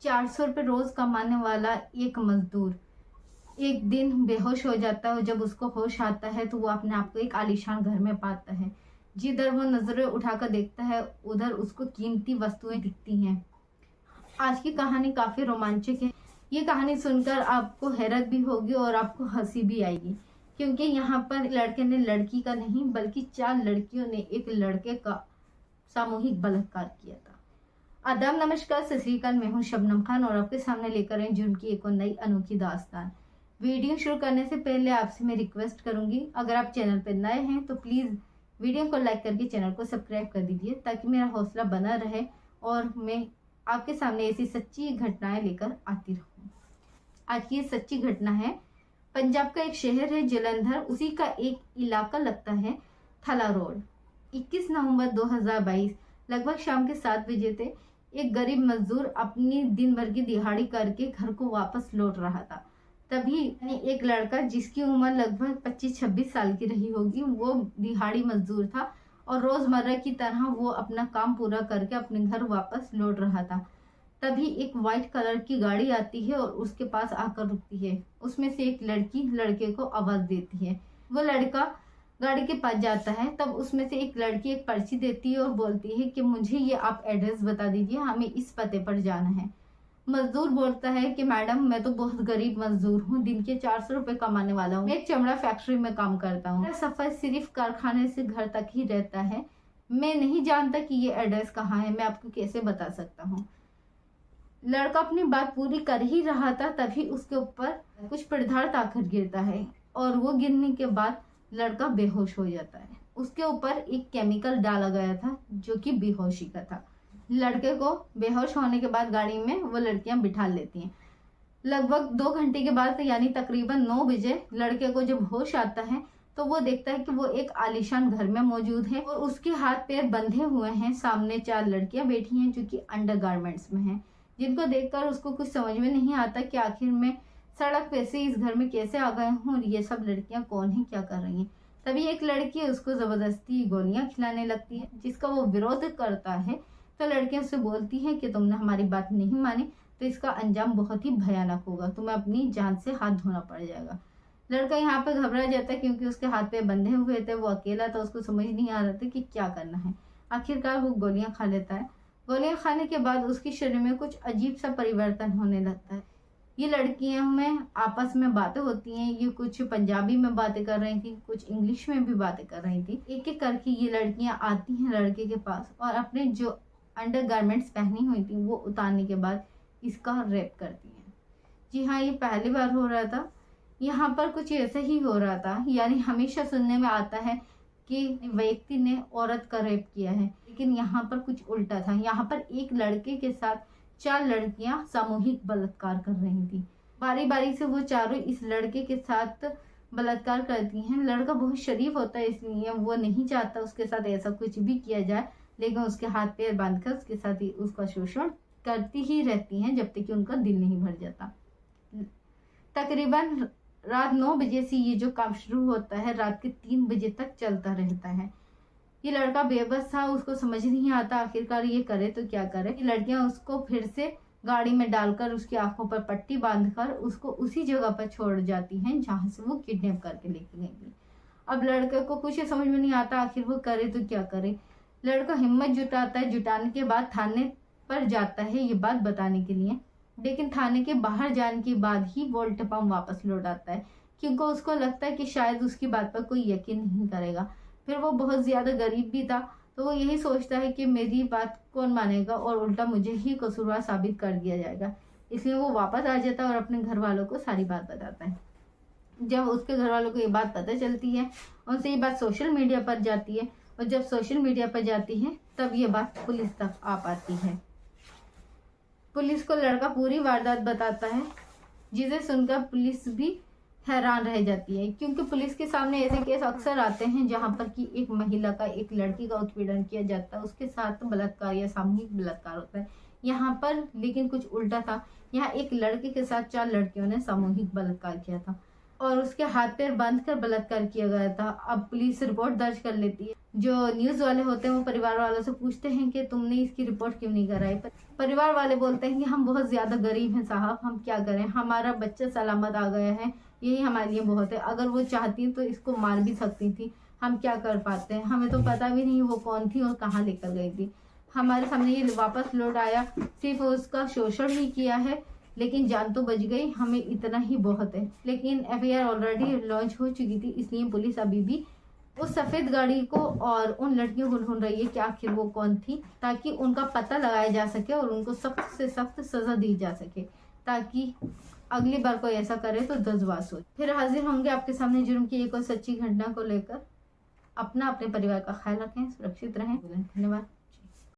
400 रुपये रोज कमाने वाला एक मजदूर एक दिन बेहोश हो जाता है और जब उसको होश आता है तो वो अपने आप को एक आलीशान घर में पाता है। जिधर वो नजरें उठाकर देखता है उधर उसको कीमती वस्तुएं दिखती हैं। आज की कहानी काफी रोमांचक है। ये कहानी सुनकर आपको हैरत भी होगी और आपको हंसी भी आएगी, क्योंकि यहाँ पर लड़के ने लड़की का नहीं बल्कि 4 लड़कियों ने एक लड़के का सामूहिक बलात्कार किया था। आदाब, नमस्कार, सत श्री अकाल। मैं हूँ शबनम खान और आपके सामने लेकर आई जुर्म की एक और नई अनोखी दास्तान। वीडियो शुरू करने से पहले आपसे मैं रिक्वेस्ट करूंगी, अगर आप चैनल पर नए हैं तो प्लीज वीडियो को लाइक करके चैनल को सब्सक्राइब कर दीजिए, ताकि मेरा हौसला बना रहे और मैं आपके सामने ऐसी सच्ची घटनाएं लेकर आती रहूं। आज की ये सच्ची घटना है, पंजाब का एक शहर है जलंधर, उसी का एक इलाका लगता है थला रोड। 21 नवंबर 2022 लगभग शाम के 7 बजे थे। एक गरीब मजदूर अपनी दिन भर की दिहाड़ी करके घर को वापस लौट रहा था। तभी एक लड़का जिसकी उम्र लगभग 25-26 साल की रही होगी, वो दिहाड़ी मजदूर था और रोजमर्रा की तरह वो अपना काम पूरा करके अपने घर वापस लौट रहा था। तभी एक व्हाइट कलर की गाड़ी आती है और उसके पास आकर रुकती है। उसमें से एक लड़की लड़के को आवाज देती है। वो लड़का गाड़ी के पास जाता है, तब उसमें से एक लड़की एक पर्ची देती है और बोलती है कि मुझे ये आप एड्रेस बता दीजिए, हमें इस पते पर जाना है। मजदूर बोलता है कि मैडम, मैं तो बहुत गरीब मजदूर हूँ, दिन के 400 रुपए कमाने वाला हूँ, मैं एक चमड़ा फैक्ट्री में काम करता हूँ, मेरा सफर सिर्फ कारखाने से घर तक ही रहता है, मैं नहीं जानता कि ये एड्रेस कहाँ है, मैं आपको कैसे बता सकता हूँ। लड़का अपनी बात पूरी कर ही रहा था, तभी उसके ऊपर कुछ पदार्थ आकर गिरता है और वो गिरने के बाद लड़का बेहोश हो जाता है। उसके ऊपर एक केमिकल डाला गया था जो कि बेहोशी का था। लड़के को बेहोश होने के बाद गाड़ी में वो लड़कियां बिठा लेती हैं। लगभग 2 घंटे के बाद यानी तकरीबन 9 बजे लड़के को जब होश आता है तो वो देखता है कि वो एक आलीशान घर में मौजूद है और उसके हाथ पैर बंधे हुए हैं। सामने 4 लड़कियां बैठी हैं जो कि अंडरगारमेंट्स में हैं, जिनको देखकर उसको कुछ समझ में नहीं आता कि आखिर में सड़क पे से इस घर में कैसे आ गए हूँ और ये सब लड़कियां कौन है, क्या कर रही हैं। तभी एक लड़की उसको जबरदस्ती गोलियां खिलाने लगती है, जिसका वो विरोध करता है। तो लड़कियां उससे बोलती हैं कि तुमने हमारी बात नहीं मानी तो इसका अंजाम बहुत ही भयानक होगा, तुम्हें अपनी जान से हाथ धोना पड़ जाएगा। लड़का यहाँ पे घबरा जाता है क्योंकि उसके हाथ पे बंधे हुए थे, वो अकेला था, उसको समझ नहीं आ रहा था कि क्या करना है। आखिरकार वो गोलियां खा लेता है। गोलियां खाने के बाद उसके शरीर में कुछ अजीब सा परिवर्तन होने लगता है। ये लड़कियां में आपस में बातें होती हैं, ये कुछ पंजाबी में बातें कर रही थी, कुछ इंग्लिश में भी बातें कर रही थी। एक एक करके ये लड़कियां आती हैं लड़के के पास और अपने जो अंडरगारमेंट्स पहनी हुई थी वो उतारने के बाद इसका रेप करती हैं। जी हाँ, ये पहली बार हो रहा था। यहाँ पर कुछ ऐसा ही हो रहा था, यानी हमेशा सुनने में आता है कि व्यक्ति ने औरत का रेप किया है, लेकिन यहाँ पर कुछ उल्टा था। यहाँ पर एक लड़के के साथ 4 लड़कियां सामूहिक बलात्कार कर रही थी। बारी बारी से वो चारों इस लड़के के साथ बलात्कार करती हैं। लड़का बहुत शरीफ होता है, इसलिए वो नहीं चाहता उसके साथ ऐसा कुछ भी किया जाए, लेकिन उसके हाथ पैर बांधकर उसके साथ ही उसका शोषण करती ही रहती हैं जब तक कि उनका दिल नहीं भर जाता। तकरीबन रात 9 बजे से ये जो काम शुरू होता है रात के 3 बजे तक चलता रहता है। ये लड़का बेबस था, उसको समझ नहीं आता आखिरकार ये करे तो क्या करे। ये लड़कियां उसको फिर से गाड़ी में डालकर उसकी आंखों पर पट्टी बांधकर उसको उसी जगह पर छोड़ जाती हैं जहां से वो किडनैप करके लेके गई थी। अब लड़के को कुछ समझ में नहीं आता आखिर वो करे तो क्या करे। लड़का हिम्मत जुटाता है, जुटाने के बाद थाने पर जाता है ये बात बताने के लिए, लेकिन थाने के बाहर जाने के बाद ही वो उल्टापम वापस लौट आता है, क्योंकि उसको लगता है कि शायद उसकी बात पर कोई यकीन नहीं करेगा। फिर वो बहुत ज्यादा गरीब भी था, तो वो यही सोचता है कि मेरी बात कौन मानेगा और उल्टा मुझे ही कसूरवार साबित कर दिया जाएगा। इसलिए वो वापस आ जाता है और अपने घर वालों को सारी बात बताता है। जब उसके घर वालों को ये बात पता चलती है, उनसे ये बात सोशल मीडिया पर जाती है और जब सोशल मीडिया पर जाती है तब ये बात पुलिस तक आ पाती है। पुलिस को लड़का पूरी वारदात बताता है, जिसे सुनकर पुलिस भी हैरान रह जाती है, क्योंकि पुलिस के सामने ऐसे केस अक्सर आते हैं जहां पर कि एक महिला का एक लड़की का उत्पीड़न किया जाता है, उसके साथ बलात्कार या सामूहिक बलात्कार होता है। यहाँ पर लेकिन कुछ उल्टा था, यहाँ एक लड़के के साथ 4 लड़कियों ने सामूहिक बलात्कार किया था। और उसके हाथ पैर बांध कर बलात्कार किया गया था। अब पुलिस रिपोर्ट दर्ज कर लेती है। जो न्यूज वाले होते हैं वो परिवार वालों से पूछते हैं कि तुमने इसकी रिपोर्ट क्यों नहीं कराई। परिवार वाले बोलते हैं कि हम बहुत ज्यादा गरीब हैं साहब, हम क्या करें, हमारा बच्चा सलामत आ गया है, यही हमारे लिए बहुत है। अगर वो चाहती तो इसको मार भी सकती थी, हम क्या कर पाते हैं, हमें तो पता भी नहीं वो कौन थी और कहाँ लेकर गई थी। हमारे सामने ये वापस लौट आया, सिर्फ उसका शोषण ही किया है, लेकिन जान तो बच गई, हमें इतना ही बहुत है। लेकिन एफआईआर ऑलरेडी लॉन्च हो चुकी थी, इसलिए पुलिस अभी भी उस सफेद गाड़ी को और उन लड़कियों को ढूंढ रही है कि आखिर वो कौन थी, ताकि उनका पता लगाया जा सके और उनको सख्त से सख्त सजा दी जा सके, ताकि अगली बार कोई ऐसा करे तो दसवास हो। फिर हाजिर होंगे आपके सामने जुर्म की एक और सच्ची घटना को लेकर। अपना अपने परिवार का ख्याल रखें, सुरक्षित रहें। धन्यवाद।